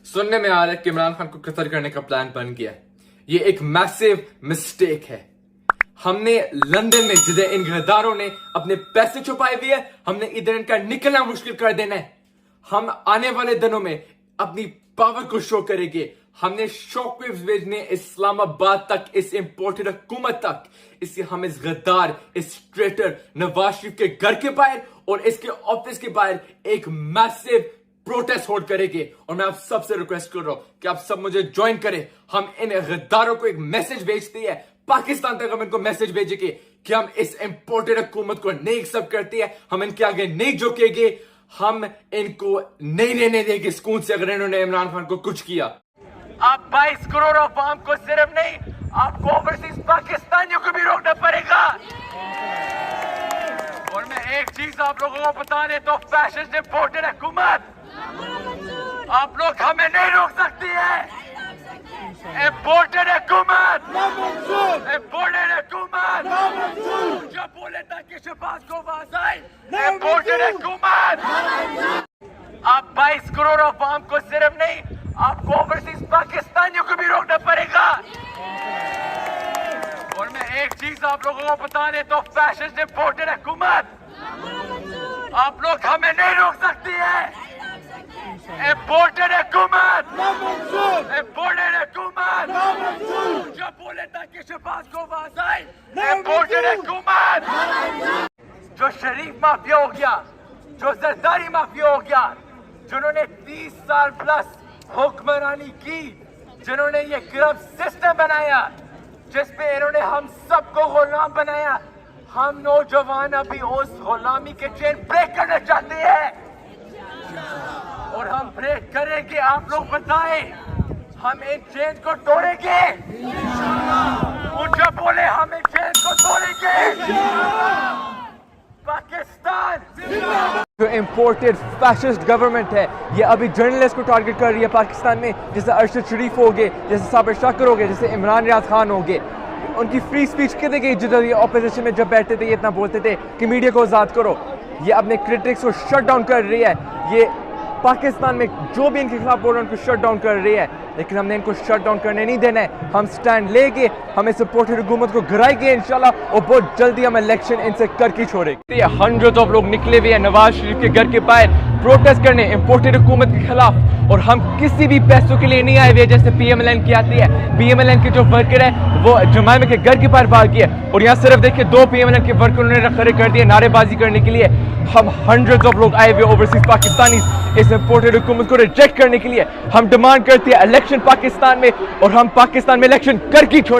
सुनने में आ रहा है कि इमरान खान को कत्ल करने का प्लान बन गया है। ये एक मैसिव मिस्टेक है। हमने लंदन में जिधर इन गद्दारों ने अपने पैसे छुपाए हुए हैं, हमने इधर इनका निकलना मुश्किल कर देना है। हम आने वाले दिनों में अपनी पावर को शो करेंगे। हमने शॉकवेव्स भेजने इस्लामाबाद तक, इस इंपोर्टेड हुकूमत तक। इससे हम इस गद्दार, इस ट्रेटर नवाज शरीफ के घर के बाहर और इसके ऑफिस के बाहर एक मैसिव प्रोटेस्ट होल्ड करेंगे। और मैं आप सबसे रिक्वेस्ट कर रहा हूं कि आप सब मुझे ज्वाइन करें। हम इन गद्दारों को एक मैसेज भेजते हैं, पाकिस्तान तक हम इनको मैसेज भेजेंगे कि हम इस इंपोर्टेड हुकूमत को नहीं एक्सेप्ट करते हैं, हम इनके आगे नहीं झुकेंगे, हम इनको नहीं रहने देंगे सुकून से अगर इन्होंने इमरान खान को कुछ किया। आप 22 करोड़ अवाम को सिर्फ नहीं, आपको ओवरसीज पाकिस्तानियों को भी रोकना पड़ेगा। और मैं एक चीज आप लोगों को बता दें तो फैशिस्ट इंपोर्टेड हुकूमत आप लोग हमें नहीं रोक सकती है। इंपोर्टेड हुकूमत, इंपोर्टेड हुकूमत जो बोले ताकि शहबाज को आवाज आए। इंपोर्टेड हुकूमत आप 22 करोड़ अवाम को सिर्फ नहीं, आपको ओवरसीज पाकिस्तानियों को भी रोकना पड़ेगा। और मैं एक चीज आप लोगों को बता दें तो फैशिस्ट इंपोर्टेड हुकूमत आप लोग हमें नहीं रोक सकती है। इंपोर्टेड हुकूमत, इंपोर्टेड हुकूमत जो बोले ताकि शहबाज को आवाज आए। इंपोर्टेड हुकूमत जो शरीफ माफिया हो गया, जो जरदारी माफिया हो गया, जिन्होंने 30 साल प्लस हुक्मरानी की, जिन्होंने ये करप्ट सिस्टम बनाया जिसपे इन्होंने हम सबको गुलाम बनाया। हम नौजवान अभी उस गुलामी के चेन ब्रेक करना चाहते हैं और हम ब्रेक करेंगे। आप लोग बताएं, हम इन चेन को तोड़ेंगे। ऊंचा बोले, हम इन चेन को तोड़ेंगे। पाकिस्तान जो इम्पोर्टेड फैशिस्ट गवर्नमेंट है, ये अभी जर्नलिस्ट को टारगेट कर रही है पाकिस्तान में, जैसे अरशद शरीफ हो गए, जैसे साबिर शाकिर हो गए, जैसे इमरान रियाज खान हो गए। उनकी फ्री स्पीच कितने गई? जिधर ये ऑपोजिशन में जब बैठते थे ये इतना बोलते थे कि मीडिया को आज़ाद करो। ये अपने क्रिटिक्स को शट डाउन कर रही है। ये पाकिस्तान में जो भी इनके खिलाफ बोल रहे हैं उनको शट डाउन कर रही है, लेकिन हमने इनको शट डाउन करने नहीं देना है। हम स्टैंड लेंगे, हम इस इंपोर्टेड हुकूमत को गिराएंगे इंशाल्लाह, और बहुत जल्दी हम इलेक्शन इनसे करके छोड़ेंगे। हंड्रेड ऑफ लोग निकले हुए हैं नवाज शरीफ के घर के बाहर प्रोटेस्ट करने इंपोर्टेड हुकूमत के खिलाफ, और हम किसी भी पैसों के लिए नहीं आए हुए। जैसे PMLN की आती है, PMLN के जो वर्कर है वो जमायम के घर के बाहर भाग गया, और यहाँ सिर्फ देखिए 2 PMLN के वर्कर उन्होंने खड़े कर दिए नारेबाजी करने के लिए। हम हंड्रेड ऑफ लोग आए हुए ओवरसीज पाकिस्तानी इस इंपोर्टेड हुकूमत को रिजेक्ट करने के लिए। हम डिमांड करते हैं इलेक्शन पाकिस्तान में, और हम पाकिस्तान में इलेक्शन करके छोड़